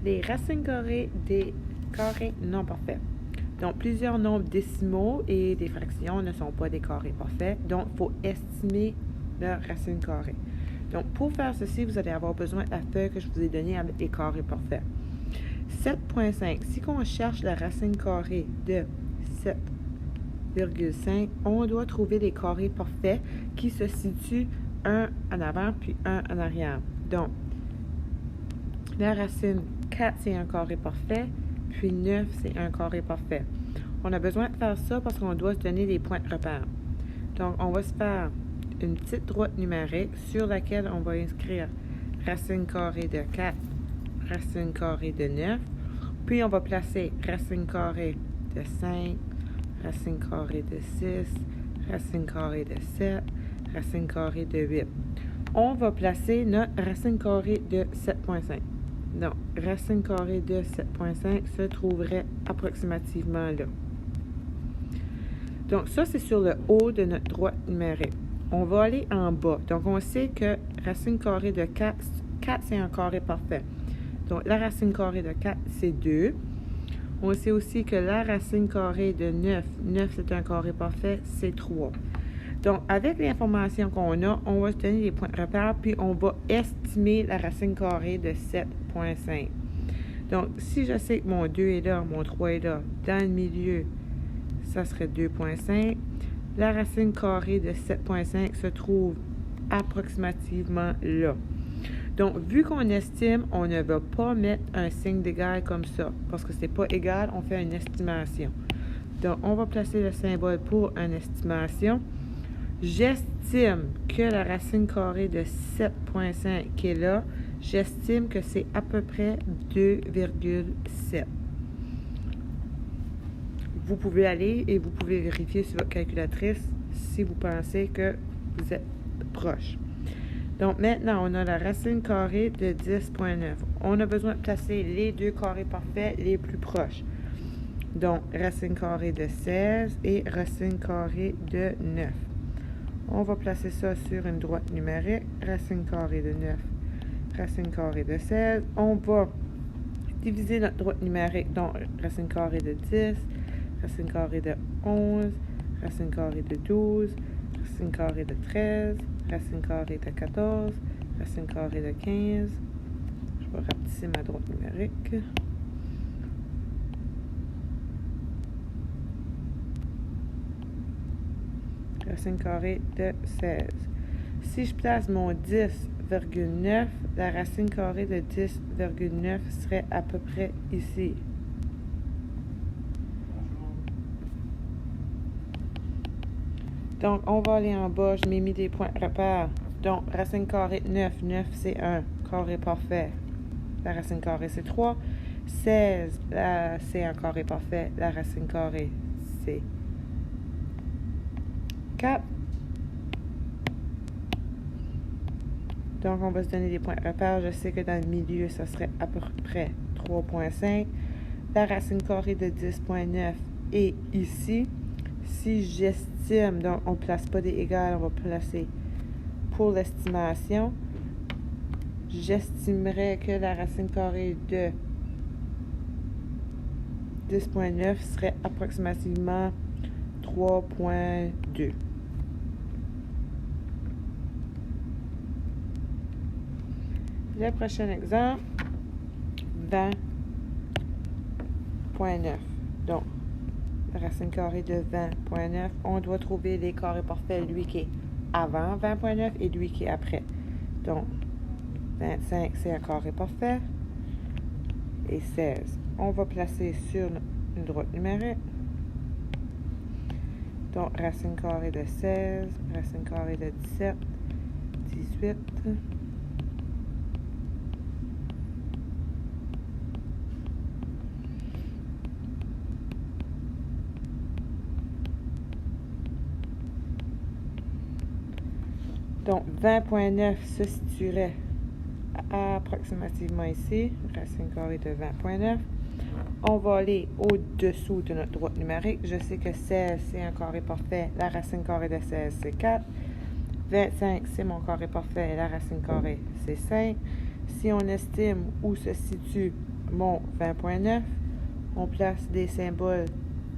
les racines carrées des carrés non parfaits. Donc, plusieurs nombres décimaux et des fractions ne sont pas des carrés parfaits. Donc, il faut estimer leur racine carrée. Donc, pour faire ceci, vous allez avoir besoin de la feuille que je vous ai donnée avec les carrés parfaits. 7,5. Si on cherche la racine carrée de 7,5, on doit trouver les carrés parfaits qui se situent un en avant puis un en arrière. Donc, la racine 4, c'est un carré parfait, puis 9, c'est un carré parfait. On a besoin de faire ça parce qu'on doit se donner des points de repère. Donc, on va se faire une petite droite numérique sur laquelle on va inscrire racine carrée de 4, racine carrée de 9, puis on va placer racine carrée de 5, racine carrée de 6, racine carrée de 7, racine carrée de 8. On va placer notre racine carrée de 7,5. Donc, racine carrée de 7,5 se trouverait approximativement là. Donc, ça, c'est sur le haut de notre droite numérique. On va aller en bas. Donc, on sait que racine carrée de 4, c'est un carré parfait. Donc, la racine carrée de 4, c'est 2. On sait aussi que la racine carrée de 9, c'est un carré parfait, c'est 3. Donc, avec l'information qu'on a, on va se donner des points de repère, puis on va estimer la racine carrée de 7,5. Donc, si je sais que mon 2 est là, mon 3 est là, dans le milieu, ça serait 2,5. La racine carrée de 7,5 se trouve approximativement là. Donc, vu qu'on estime, on ne va pas mettre un signe d'égal comme ça, parce que c'est pas égal, on fait une estimation. Donc, on va placer le symbole pour une estimation. J'estime que la racine carrée de 7,5 qui est là, j'estime que c'est à peu près 2,7. Vous pouvez aller et vous pouvez vérifier sur votre calculatrice si vous pensez que vous êtes proche. Donc, maintenant, on a la racine carrée de 10,9. On a besoin de placer les deux carrés parfaits les plus proches. Donc, racine carrée de 16 et racine carrée de 9. On va placer ça sur une droite numérique. Racine carrée de 9, racine carrée de 16. On va diviser notre droite numérique. Donc, racine carrée de 10, racine carrée de 11, racine carrée de 12, racine carrée de 13, racine carrée de 14, racine carrée de 15. Je vais rapetisser ma droite numérique. Racine carrée de 16. Si je place mon 10,9, la racine carrée de 10,9 serait à peu près ici. Donc, on va aller en bas. Je m'ai mis des points de repère. Donc, racine carrée de 9. 9, c'est 1. Carré parfait. La racine carrée, c'est 3. 16, c'est un carré parfait. La racine carrée, c'est 4. Donc, on va se donner des points de repère. Je sais que dans le milieu, ça serait à peu près 3,5. La racine carrée de 10,9 est ici. Si j'estime, donc on ne place pas des égales, on va placer pour l'estimation. J'estimerais que la racine carrée de 10,9 serait approximativement 3,2. Le prochain exemple, 20,9. Donc, la racine carrée de 20,9, on doit trouver les carrés parfaits, lui qui est avant 20,9 et lui qui est après. Donc, 25, c'est un carré parfait. Et 16, on va placer sur une droite numérique. Donc, racine carrée de 16, racine carrée de 17, 18. Donc, 20,9 se situerait approximativement ici. Racine carrée de 20,9. On va aller au-dessous de notre droite numérique. Je sais que 16, c'est un carré parfait. La racine carrée de 16, c'est 4. 25, c'est mon carré parfait. La racine carrée, c'est 5. Si on estime où se situe Bon, 20.9. On place des symboles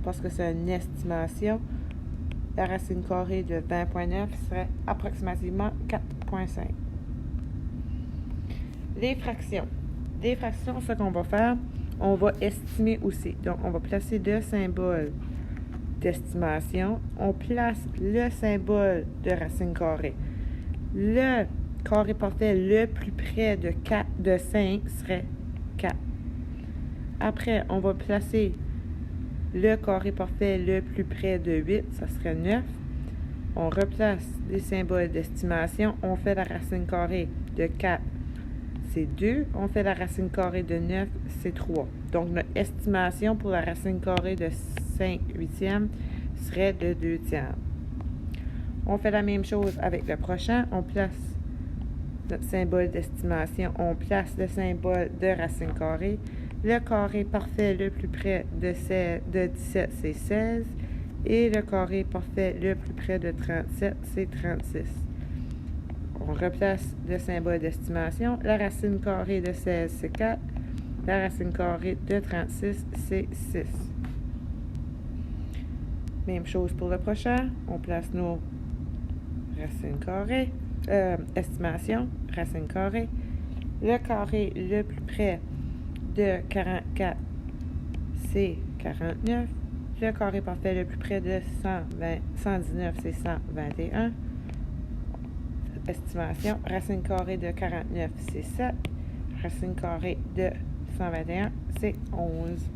parce que c'est une estimation. La racine carrée de 20.9 serait approximativement 4.5. Les fractions. Des fractions, ce qu'on va faire, on va estimer aussi. Donc, on va placer le symbole d'estimation. On place le symbole de racine carrée. Le carré parfait le plus près de 5 serait 4. Après, on va placer le carré parfait le plus près de 8, ça serait 9. On replace les symboles d'estimation. On fait la racine carrée de 4, c'est 2. On fait la racine carrée de 9, c'est 3. Donc, notre estimation pour la racine carrée de 5 huitièmes serait de 2 tiers. On fait la même chose avec le prochain. On place notre symbole d'estimation. On place le symbole de racine carrée. Le carré parfait le plus près de 17, c'est 16. Et le carré parfait le plus près de 37, c'est 36. On replace le symbole d'estimation. La racine carrée de 16, c'est 4. La racine carrée de 36, c'est 6. Même chose pour le prochain. On place nos racines carrées. Estimation, racine carrée. Le carré le plus près de 44, c'est 49. Le carré parfait le plus près de 119, c'est 121. Estimation, racine carrée de 49, c'est 7. Racine carrée de 121, c'est 11.